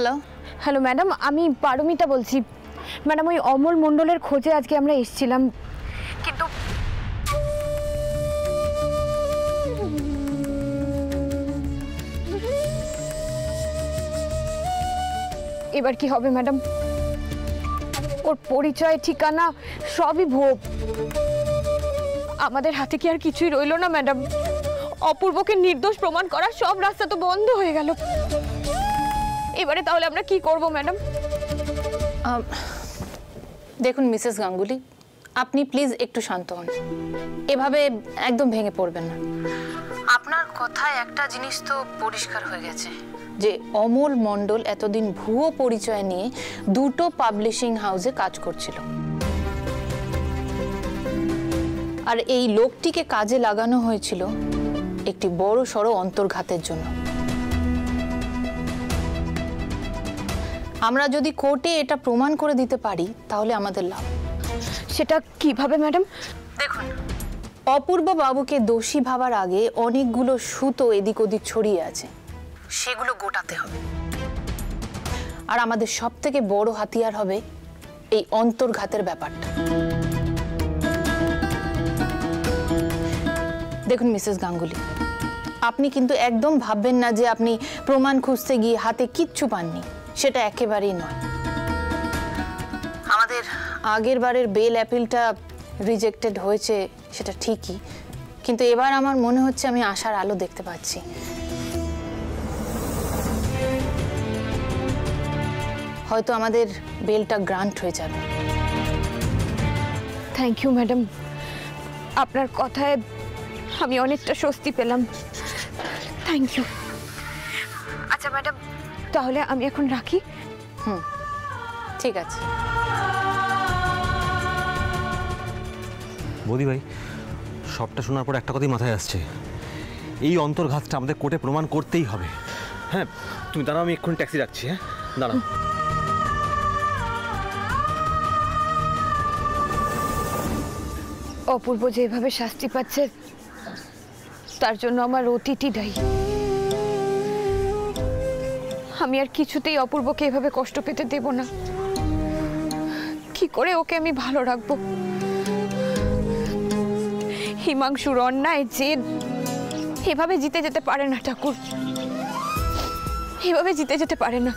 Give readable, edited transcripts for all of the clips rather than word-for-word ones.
Hello hello madam, আমি পারমিতা বলছি। Madam, ওই অমল মণ্ডলের খোঁজে আজকে আমরা এসেছিলাম, কিন্তু এবার কি হবে ম্যাডাম? ওর পরিচয়, ঠিকানা সবই ভুয়ো। আমাদের হাতে কি আর কিছুই রইল না ম্যাডাম? অপূর্বকে নির্দোষ প্রমাণ করার সব রাস্তা তো বন্ধ হয়ে গেল। এবারে তাহলে আমরা কি করব ম্যাডাম? দেখুন মিসেস গাঙ্গুলি, আপনি প্লিজ একটু শান্ত হন। এভাবে একদম ভেঙে পড়বেন না। আপনার কথায় একটা জিনিস তো পরিষ্কার হয়ে গেছে যে অমল মণ্ডল এতদিন ভুয়ো পরিচয় নিয়ে দুটো পাবলিশিং হাউসে কাজ করছিল, আর এই লোকটিকে কাজে লাগানো হয়েছিল একটি বড় সড়ো অন্তর্ঘাতের জন্য। আমরা যদি কোর্টে এটা প্রমাণ করে দিতে পারি তাহলে আমাদের লাভ। সেটা কিভাবে ম্যাডাম? দেখুন, অপূর্ব বাবুকে দোষী ভাবার আগে অনেকগুলো সুতো এদিক ওদিক ছড়িয়ে আছে, সেগুলো গোটাতে হবে। আর আমাদের সবথেকে বড় হাতিয়ার হবে এই অন্তর্ঘাতের ব্যাপারটা। দেখুন মিসেস গাঙ্গুলি, আপনি কিন্তু একদম ভাববেন না যে আপনি প্রমাণ খুঁজতে গিয়ে হাতে কিচ্ছু পাননি, সেটা একেবারেই নয়। আমাদের আগের বারের বেল অ্যাপিলটা রিজেক্টেড হয়েছে সেটা ঠিকই, কিন্তু এবার আমার মনে হচ্ছে আমি আশার আলো দেখতে পাচ্ছি। হয়তো আমাদের বেলটা গ্রান্ট হয়ে যাবে। থ্যাংক ইউ ম্যাডাম, আপনার কথায় আমি অনেকটা স্বস্তি পেলাম। Thank you. আচ্ছা ম্যাডাম, তাহলে আমি এখন রাখি। ঠিক আছে। বৌদি ভাই, সবটা শোনার পর একটা কথাই মাথায় আসছে, এই অন্তর্ঘাতটা আমাদের কোর্টে প্রমাণ করতেই হবে। হ্যাঁ, তুমি দাঁড়াও, আমি এক্ষুনি ট্যাক্সি রাখছি। হ্যাঁ, দাঁড়াও। অপূর্ব যেভাবে শাস্তি পাচ্ছে তার জন্য আমার অতীতই দায়ী। আমি আর কিছুতেই অপূর্বকে এভাবে কষ্ট পেতে দেব না। কি করে ওকে আমি ভালো রাখবো? হিমাংশুর অন্যায় জেদ এভাবে জিতে যেতে পারে না ঠাকুর, এভাবে জিতে যেতে পারে না।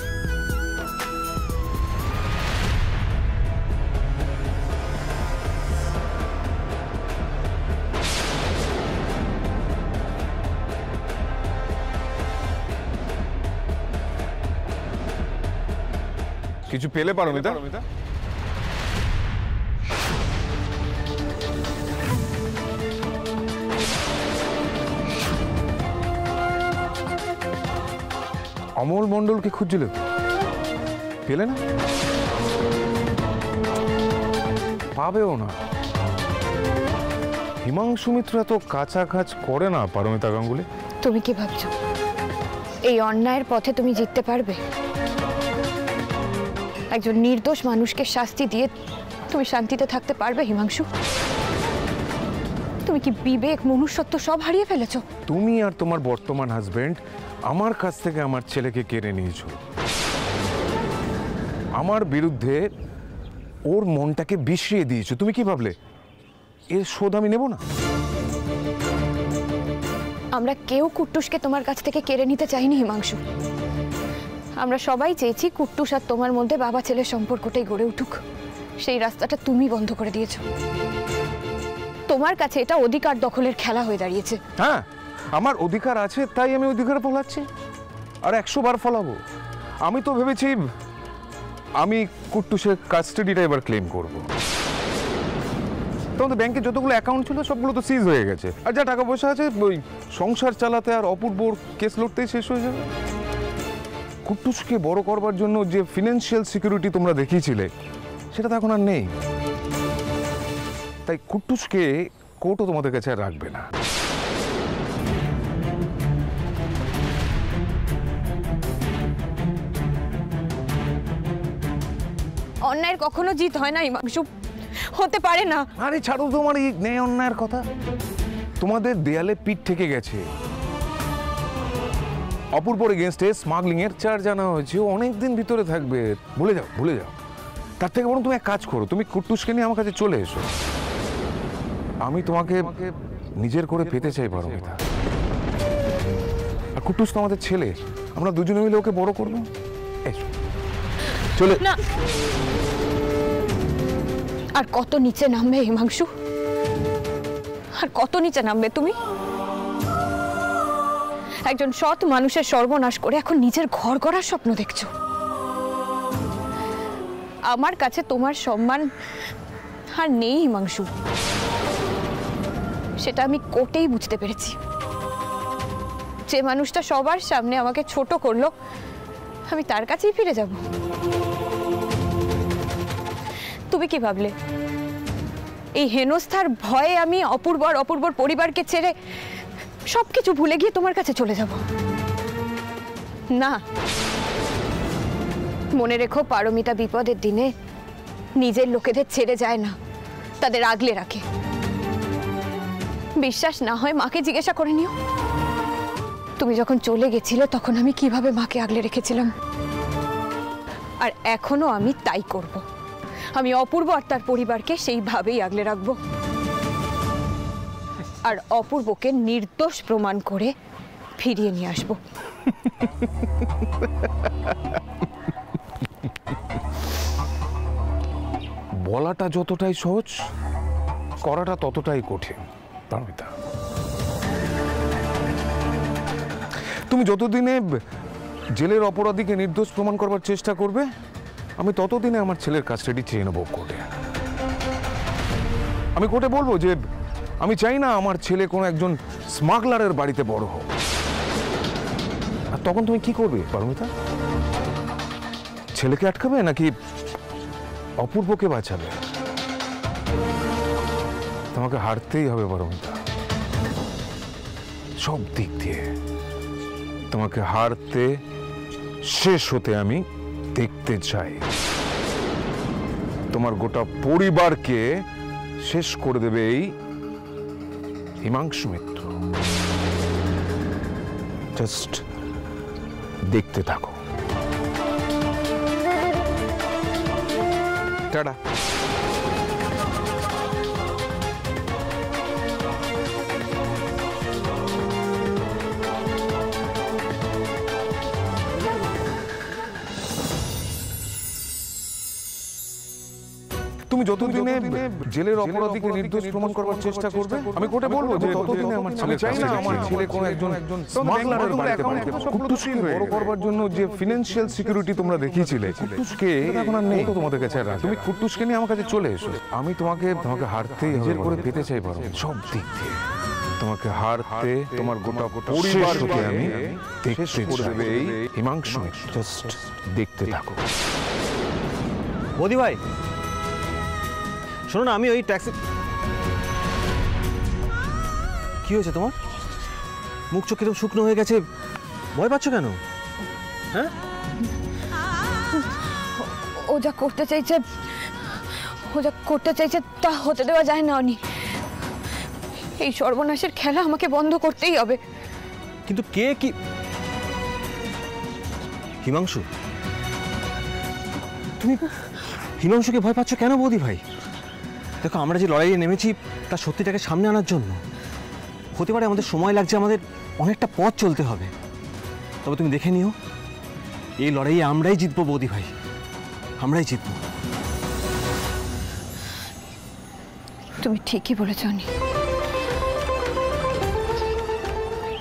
কিছু পেলে পারমিতা? অমল মণ্ডলকে খুঁজছিলে, পেলে না? পাবেও না। হিমাংশু মিত্র এত কাঁচা কাজ করে না পারমিতা গাঙ্গুলি। তুমি কি ভাবছো এই অন্যায়ের পথে তুমি জিততে পারবে? একজন নির্দোষ মানুষকে শাস্তি দিয়ে তুমি শান্তিতে থাকতে পারবে হিমাংশু? তুমি কি বিবেক, মনুষ্যত্ব সব হারিয়ে ফেলেছো? তুমি আর তোমার বর্তমান হাজবেন্ড আমার কাছ থেকে আমার ছেলেকে কেড়ে নিয়েছো। আমার বিরুদ্ধে ওর মনটাকে বিষিয়ে দিয়েছো। তুমি কি ভাবলে এর শোধ আমি নেব না? আমরা কেউ কুট্টুসকে তোমার কাছ থেকে কেড়ে নিতে চাইনি হিমাংশু। আমরা সবাই চেয়েছি কুট্টুস আর তোমার মধ্যে বাবা ছেলের সম্পর্কটাই গড়ে উঠুক। সেই রাস্তাটা তুমি বন্ধ করে দিয়েছো। তোমার কাছে এটা অধিকার দখলের খেলা হয়ে দাঁড়িয়েছে। হ্যাঁ, আমার অধিকার আছে তাই আমি অধিকার ফলাচ্ছি, আর 100 বার ফলাবো। আমি তো ভেবেছি আমি কুট্টুসের কাস্টাডিটা এবার ক্লেম করব। তোমাদের ব্যাংকে যতগুলো অ্যাকাউন্ট ছিল সবগুলো তো সিজ হয়ে গেছে, আর যা টাকা পয়সা আছে ওই সংসার চালাতে আর অপূর্বর কেস লড়তেই শেষ হয়ে যাবে। কুট্টুসকে বড় করবার জন্য যে ফিনান্সিয়াল সিকিউরিটি তোমরা দেখিয়েছিলে সেটা তো এখন আর নেই। তাই কুট্টুসকে কোর্টও তোমাদের কাছে আর রাখবে না। অন্যায়ের কখনো জিত হয় না হিমাংশু, হতে পারে না। আরে ছাড়ো তোমার এই ন্যায় অন্যায়ের কথা। তোমাদের দেয়ালে পিঠ থেকে গেছে, অপূর্বর এগেনস্টে স্মাগলিং এর চার্জ আনা হয়েছে, ও অনেক দিন ভিতরে থাকবে। ভুলে যাও ভুলে যাও। তার থেকে বরং তুমি এক কাজ করো, তুমি কুট্টুসকে নিয়ে আমার কাছে চলে এসো। আমি তোমাকে নিজের করে পেতে চাই পারমিতা। আর কুট্টুস তো আমাদের ছেলে, আমরা দুজনে মিলে ওকে বড় করবো। এসো চলে। না, আর কত নিচে নামবে হিমাংশু? আর কত নিচে নামবে তুমি? একজন সৎ মানুষের সর্বনাশ করে এখন নিজের ঘর গড়ার স্বপ্ন দেখছো। আমার কাছে তোমার সম্মান আর নেই হিমাংশু, সেটা আমি কোর্টেই বুঝতে পেরেছি। যে মানুষটা সবার সামনে আমাকে ছোট করলো, আমি তার কাছেই ফিরে যাব? তুমি কি ভাবলে এই হেনস্থার ভয়ে আমি অপূর্বর পরিবারকে ছেড়ে সবকিছু ভুলে গিয়ে তোমার কাছে চলে যাব? না, মনে রেখো, পারমিতা বিপদের দিনে নিজের লোকেদের ছেড়ে যায় না, তাদের আগলে রাখে। বিশ্বাস না হয় মাকে জিজ্ঞাসা করে নিও। তুমি যখন চলে গেছিলে তখন আমি কিভাবে মাকে আগলে রেখেছিলাম, আর এখনো আমি তাই করব। আমি অপূর্ব আর তার পরিবারকে সেইভাবেই আগলে রাখবো, আর অপূর্বকে নির্দোষ প্রমাণ করে ফিরিয়ে নিয়ে আসবো। বলাটা যতটাই সহজ, করাটা ততটাই কঠিন পারমিতা। তুমি যতদিনে জেলের অপরাধীকে নির্দোষ প্রমাণ করবার চেষ্টা করবে, আমি ততদিনে আমার ছেলের কাস্টাডি চেয়ে নেব কোর্টে। আমি কোর্টে বলবো যে আমি চাই না আমার ছেলে কোনো একজন স্মাগলারের বাড়িতে বড় হোক। আর তখন তুমি কি করবে পারমিতা? ছেলেকে আটকাবে নাকি অপূর্বকে বাঁচাবে? তোমাকে হারতেই হবে পারমিতা, সব দিক দিয়ে তোমাকে হারতে, শেষ হতে আমি দেখতে চাই। তোমার গোটা পরিবারকে শেষ করে দেবে এই হিমাংশু মিত্র। জাস্ট দেখতে থাকো। টাটা। তুমি যতদিনে জেলের অপরাধীকে নির্দোষ প্রমাণ করবার চেষ্টা করবে, আমি কোর্টে বলবো যে ততদিনে আমার ছেলে, চাই না আমার ছেলে কোনো একজন স্মাগলারের বাড়িতে কুট্টুসকে বড় করবার জন্য যে ফিনান্সিয়াল সিকিউরিটি তোমরা দেখিয়েছিলে, কুট্টুসকে এখন আর নেই তোমাদের কাছে। তুমি কুট্টুসকে নিয়ে আমার কাছে চলে এসো। আমি তোমাকে হারতেই নিজের করে পেতে চাই পারো, সব দিক দিয়ে তোমাকে হারতে, তোমার গোটা পরিবারকে আমি দেখতে চাই এই হিমাংশু। জাস্ট দেখতে থাকো। মোদি ভাই শোনো না, আমি ওই ট্যাক্সি। কি হয়েছে তোমার? মুখ চোখ কিরকম শুকনো হয়ে গেছে, ভয় পাচ্ছ কেন? হ্যাঁ, ও যা করতে চাইছে তা হতে দেওয়া যায় না অনি। এই সর্বনাশের খেলা আমাকে বন্ধ করতেই হবে। কিন্তু কে কি? হিমাংশু, তুমি হিমাংশুকে ভয় পাচ্ছ কেন বৌদি ভাই? দেখো, আমরা যে লড়াইয়ে নেমেছি তার সত্যিটাকে সামনে আনার জন্য। হতে পারে আমাদের সময় লাগছে, আমাদের অনেকটা পথ চলতে হবে, তবে তুমি দেখে নিও, এই লড়াইয়ে আমরাই জিতবো বৌদি ভাই, আমরাই জিতবো। তুমি ঠিকই বলেছ অনি।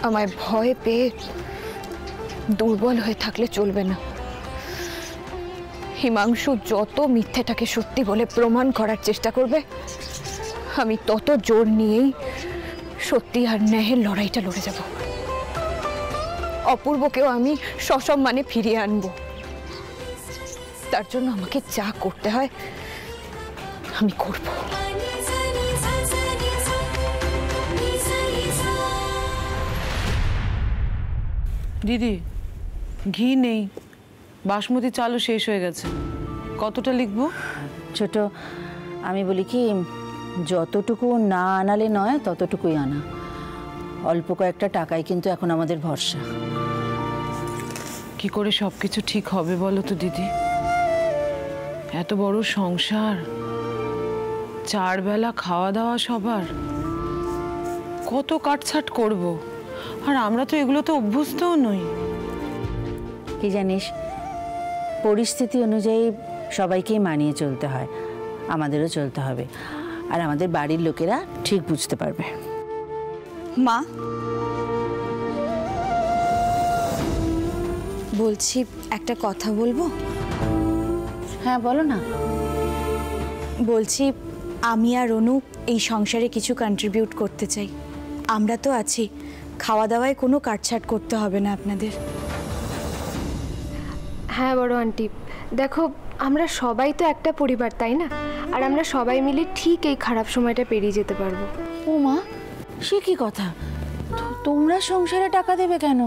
আমায় ভয় পেয়ে দুর্বল হয়ে থাকলে চলবে না। হিমাংশু যত মিথ্যেটাকে সত্যি বলে প্রমাণ করার চেষ্টা করবে, আমি তত জোর নিয়েই সত্যি আর ন্যায়ের লড়াইটা লড়ে যাব। অপূর্বকেও আমি সসম্মানে ফিরিয়ে আনব। তার জন্য আমাকে যা করতে হয় আমি করব। দিদি, ঘি নেই, বাসমতি চালও শেষ হয়ে গেছে। কতটা লিখবো? ছোট, আমি বলি কি, যতটুকু না আনালে নয় ততটুকুই আনা। অল্প কয়েকটা টাকাই কিন্তু এখন আমাদের ভরসা। কি করে সব কিছু ঠিক হবে বলো তো দিদি? এত বড় সংসার, 4 বেলা খাওয়া দাওয়া সবার, কত কাটছাট করব। আর আমরা তো এগুলোতে অভ্যস্তও নই। কি জানিস, পরিস্থিতি অনুযায়ী সবাইকেই মানিয়ে চলতে হয়, আমাদেরও চলতে হবে। আর আমাদের বাড়ির লোকেরা ঠিক বুঝতে পারবে। মা, বলছি একটা কথা বলবো? হ্যাঁ বলো না। বলছি আমি আর অনু এই সংসারে কিছু কন্ট্রিবিউট করতে চাই। আমরা তো আছি, খাওয়া দাওয়ায় কোনো কাটছাট করতে হবে না আপনাদের। হ্যাঁ বড় আন্টি, দেখো আমরা সবাই তো একটা পরিবার, তাই না? আর আমরা সবাই মিলে ঠিক এই খারাপ সময়টা পেরিয়ে যেতে পারবো। ও মা, সে কি কথা? তোমরা সংসারে টাকা দেবে কেন?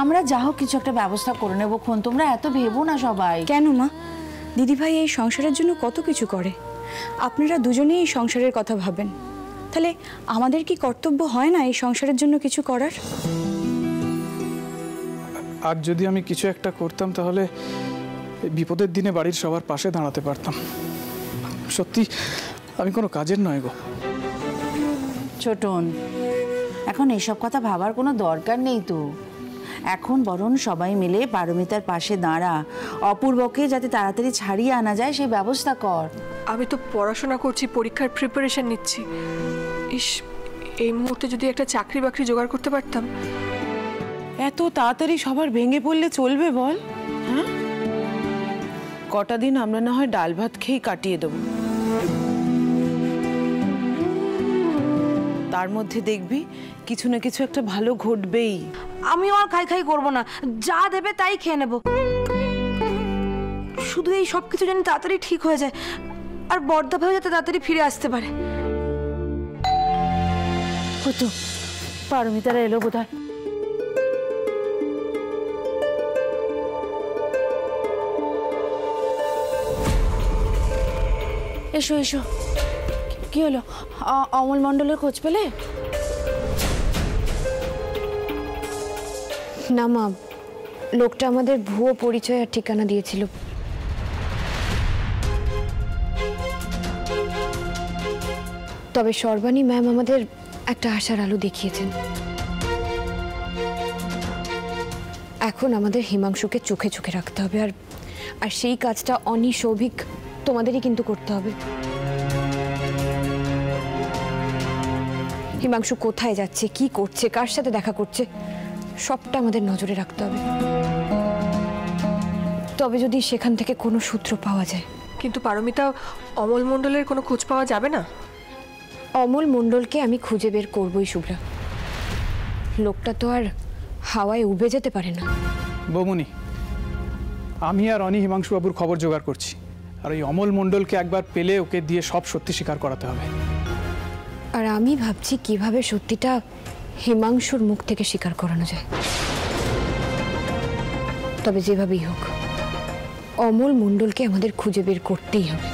আমরা যা হোক কিছু একটা ব্যবস্থা করে নেবো খন, তোমরা এত ভেবো না সবাই। কেন মা, দিদিভাই এই সংসারের জন্য কত কিছু করে, আপনারা দুজনেই এই সংসারের কথা ভাবেন, তাহলে আমাদের কি কর্তব্য হয় না এই সংসারের জন্য কিছু করার? আর যদি আমি কিছু একটা করতাম তাহলে এই বিপদের দিনে বাড়ির সবার পাশে দাঁড়াতে পারতাম। সত্যি আমি কোনো কাজের নয় গো। ছোটন, এখন এসব কথা ভাবার কোনো দরকার নেই তো। এখন বরং সবাই মিলে পারমিতার পাশে দাঁড়া, অপূর্বকে যাতে তাড়াতাড়ি ছাড়িয়ে আনা যায় সেই ব্যবস্থা কর। আমি তো পড়াশোনা করছি, পরীক্ষার প্রিপারেশন নিচ্ছি। ইস, এই মুহূর্তে যদি একটা চাকরি বাকরি জোগাড় করতে পারতাম। এত তাড়াতাড়ি সবার ভেঙে পড়লে চলবে বল? হ্যাঁ, কটা দিন আমরা না হয় ডাল ভাত খেয়ে কাটিয়ে দেবো, তার মধ্যে দেখবি কিছু না কিছু একটা ভালো ঘটবেই। আমিও আর খাই খাই করবো না, যা দেবে তাই খেয়ে নেব। শুধু এই সব কিছু যেন তাড়াতাড়ি ঠিক হয়ে যায়, আর বর্দা ভাই যাতে তাড়াতাড়ি ফিরে আসতে পারে। কত পারমিতারা এলো বোধহয়। এসো এসো, কি হলো? অমল মণ্ডলের খোঁজ পেলে? না মা, লোকটা আমাদের ভুয়ো পরিচয় আর ঠিকানা দিয়েছিল। তবে সর্বাণী ম্যাম আমাদের একটা আশার আলো দেখিয়েছেন। এখন আমাদের হিমাংশুকে চোখে চোখে রাখতে হবে, আর সেই কাজটা অনি, সৌভিক, তোমাদেরই কিন্তু করতে হবে। হিমাংশু কোথায় যাচ্ছে, কি করছে, কার সাথে দেখা করছে, সবটা আমাদের নজরে রাখতে হবে। তবে যদি সেখান থেকে কোনো সূত্র পাওয়া যায়। কিন্তু পারমিতা, অমল মণ্ডলের কোনো খোঁজ পাওয়া যাবে না? অমল মণ্ডলকে আমি খুঁজে বের করবই শুভ্রা। লোকটা তো আর হাওয়ায় উবে যেতে পারে না। বৌমনি, আমি আর অনি হিমাংশুবাবুর খবর জোগাড় করছি, আর ওই অমল মণ্ডলকে একবার পেলে ওকে দিয়ে সব সত্যি স্বীকার করাতে হবে। আর আমি ভাবছি কিভাবে সত্যিটা হিমাংশুর মুখ থেকে স্বীকার করানো যায়। তবে যেভাবেই হোক অমল মণ্ডলকে আমাদের খুঁজে বের করতেই হবে।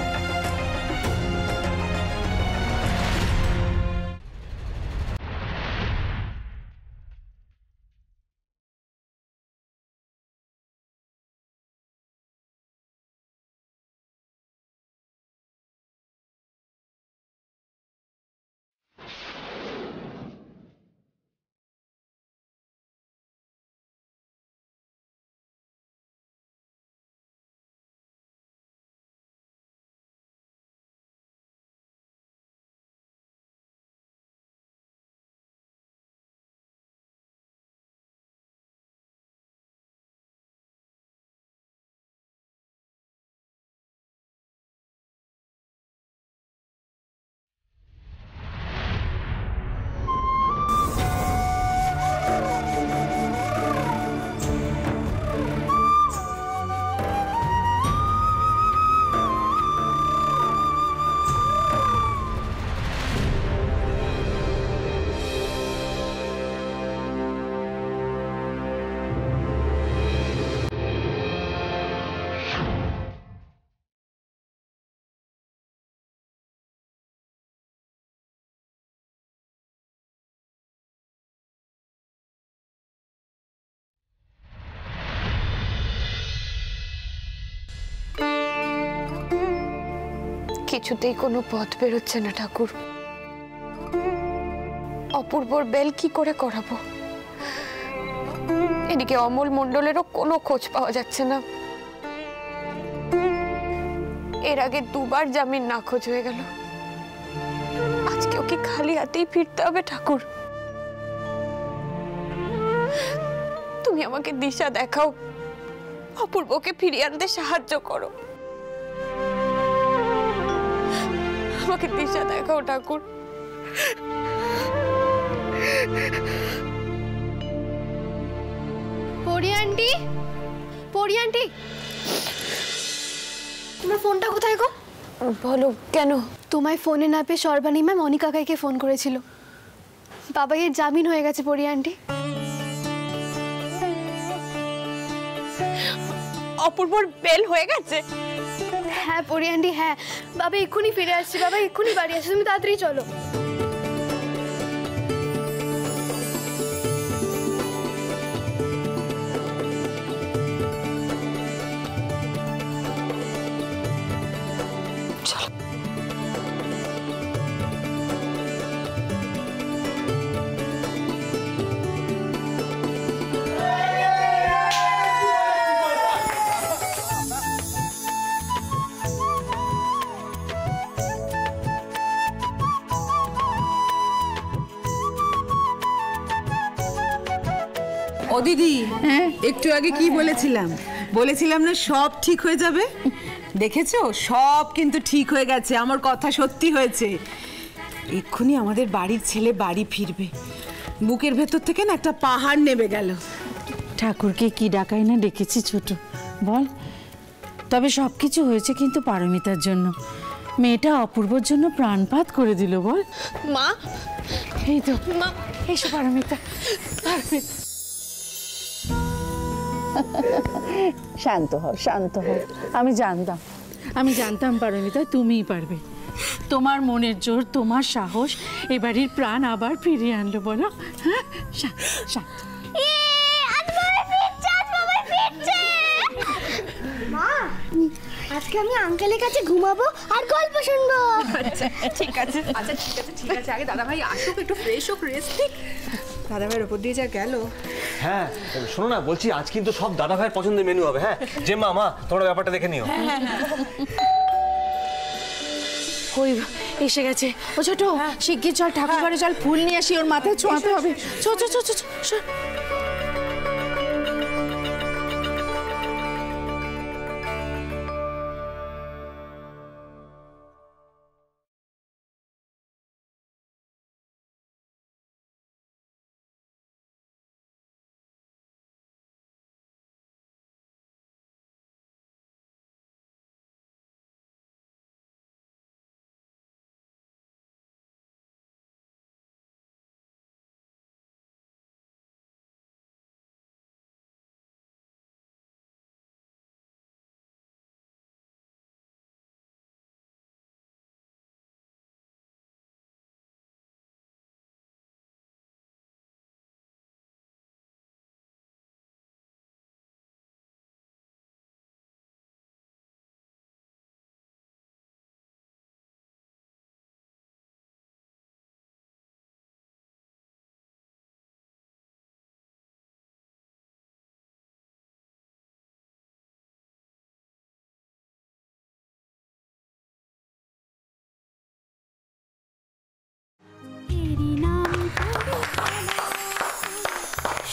কিছুতেই কোনো পথ বেরোচ্ছে না ঠাকুর। অপূর্বর বেল কি করে করাবো? এদিকে অমল মণ্ডলেরও কোনো খোঁজ পাওয়া যাচ্ছে না। এর আগে দুবার জামিন নাকচ হয়ে গেল। আজকেও কি খালি হাতেই ফিরতে হবে ঠাকুর? তুমি আমাকে দিশা দেখাও, অপূর্বকে ফিরিয়ে আনতে সাহায্য করো। আমাকে দিশা দেখাও ঠাকুর। পরি আন্টি, পরি আন্টি, তোমার ফোনটা কোথায় গো? বলো কেন? তোমায় ফোনে না পেয়ে সর্বাণী ম্যাম অনিক কাকাইকে ফোন করেছিল। বাবাইয়ের জামিন হয়ে গেছে পরি আন্টি। অপূর্বর বেল হয়ে গেছে? হ্যাঁ পরি আন্টি, হ্যাঁ। বাবা এক্ষুনি ফিরে আসছে, বাবা এক্ষুনি বাড়ি আসছে, তুমি তাড়াতাড়ি চলো। ও দিদি, একটু আগে কি বলেছিলাম না সব ঠিক হয়ে যাবে। দেখেছো, সব কিন্তু ঠিক হয়ে গেছে, আমার কথা সত্যি হয়েছে। এক্ষুনি আমাদের বাড়ির ছেলে বাড়ি ফিরবে। বুকের ভেতর থেকে না একটা পাহাড় নেমে গেল। ঠাকুরকে কি ডাকাই না ডেকেছি ছোট, বল। তবে সব কিছু হয়েছে কিন্তু পারমিতার জন্য। মেয়েটা অপূর্বর জন্য প্রাণপাত করে দিল, বল। মা, এই তো মা, এসো পারমিতা। শান্ত হও, শান্ত হও। আমি জানতাম পারমিতা তুমিই পারবে। তোমার মনের জোর, তোমার সাহস এ বাড়ির প্রাণ আবার ফিরিয়ে আনলো, বলো। হ্যাঁ, শান্ত। মা, আজকে আমি আঙ্কেলের কাছে ঘুমাবো আর গল্প শুনবো। আচ্ছা ঠিক আছে, আগে দাদা ভাই আসুক, একটু ফ্রেশ হোক, রেস্ট নিক। দাদা ভাইয়ের ওপর দিয়ে যা গেল। হ্যাঁ শোনো না, বলছি আজ কিন্তু সব দাদা ভাইয়ের পছন্দের মেনু হবে। হ্যাঁ যে মা তোমরা ব্যাপারটা দেখে নিও। কই এসে গেছে। ও ছোট, শিগগির চল, ঠাকুর ঘরে চল, ফুল নিয়ে আসি, ওর মাথায় ছোঁয়াতে হবে। চ চ চ চ চ।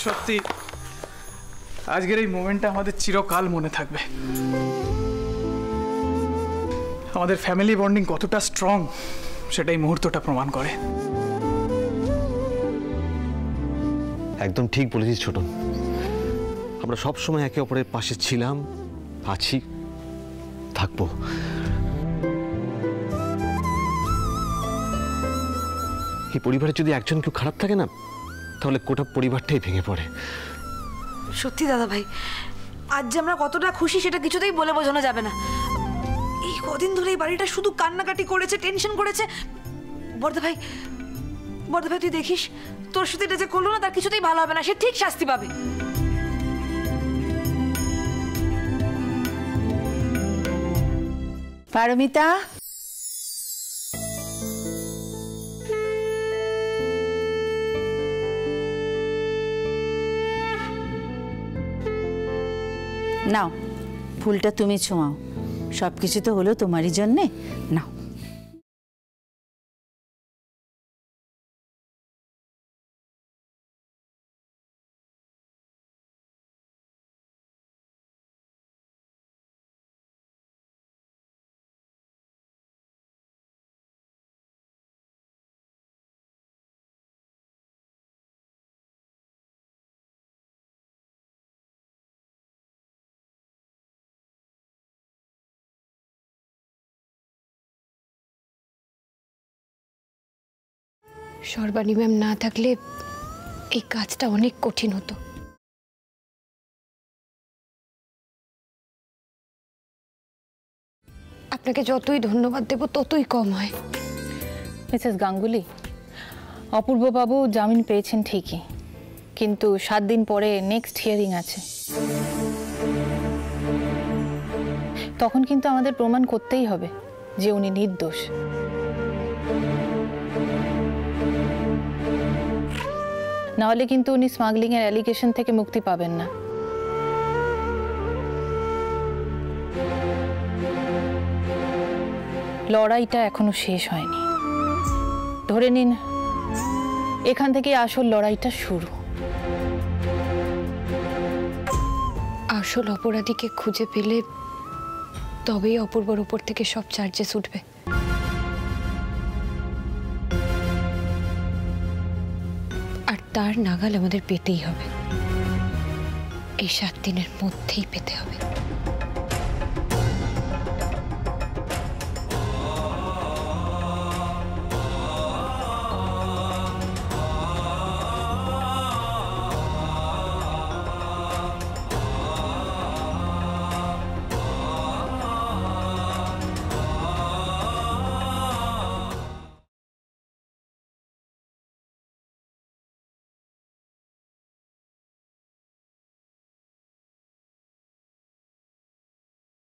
সত্যি আজকের এই মোমেন্টটা আমাদের চিরকাল মনে থাকবে। আমাদের ফ্যামিলি বন্ডিং কতটা স্ট্রং সেটাই মুহূর্তটা প্রমাণ করে। একদম ঠিক বলেছিস ছোটন, আমরা সব সময় একে অপরের পাশে ছিলাম, আছি, থাকবো। এই পরিবারে যদি একজন কেউ খারাপ থাকে না, তাহলে গোটা পরিবারটাই ভেঙে পড়ে। সত্যি দাদা ভাই, আজ যে আমরা কতটা খুশি সেটা কিছুতেই বলে বোঝানো যাবে না। এই কদিন ধরে এই বাড়িটা শুধু কান্নাকাটি করেছে, টেনশন করেছে। বড়দা ভাই তুই দেখিস, তোর সাথে এটা যে করলো না, তার কিছুতেই ভালো হবে না, সে ঠিক শাস্তি পাবে। পারমিতা, নাও ফুলটা তুমি ছোঁয়াও, সব কিছু তো হলো তোমারই জন্যে। নাও। সর্বাণী ম্যাম না থাকলে এই কাজটা অনেক কঠিন হতো। আপনাকে যতই ধন্যবাদ দেব ততই কম হয়। মিসেস গাঙ্গুলি, অপূর্ববাবু জামিন পেয়েছেন ঠিকই, কিন্তু 7 দিন পরে নেক্সট হিয়ারিং আছে। তখন কিন্তু আমাদের প্রমাণ করতেই হবে যে উনি নির্দোষ। নাহলে কিন্তু উনি স্মাগলিং এর অ্যালিগেশন থেকে মুক্তি পাবেন না। লড়াইটা এখনো শেষ হয়নি। ধরে নিন এখান থেকে আসল লড়াইটা শুরু। আসল অপরাধীকে খুঁজে পেলে তবেই অপূর্বর উপর থেকে সব চার্জেস উঠবে। আর তার নাগাল আমাদের পেতেই হবে, এই 7 দিনের মধ্যেই পেতে হবে।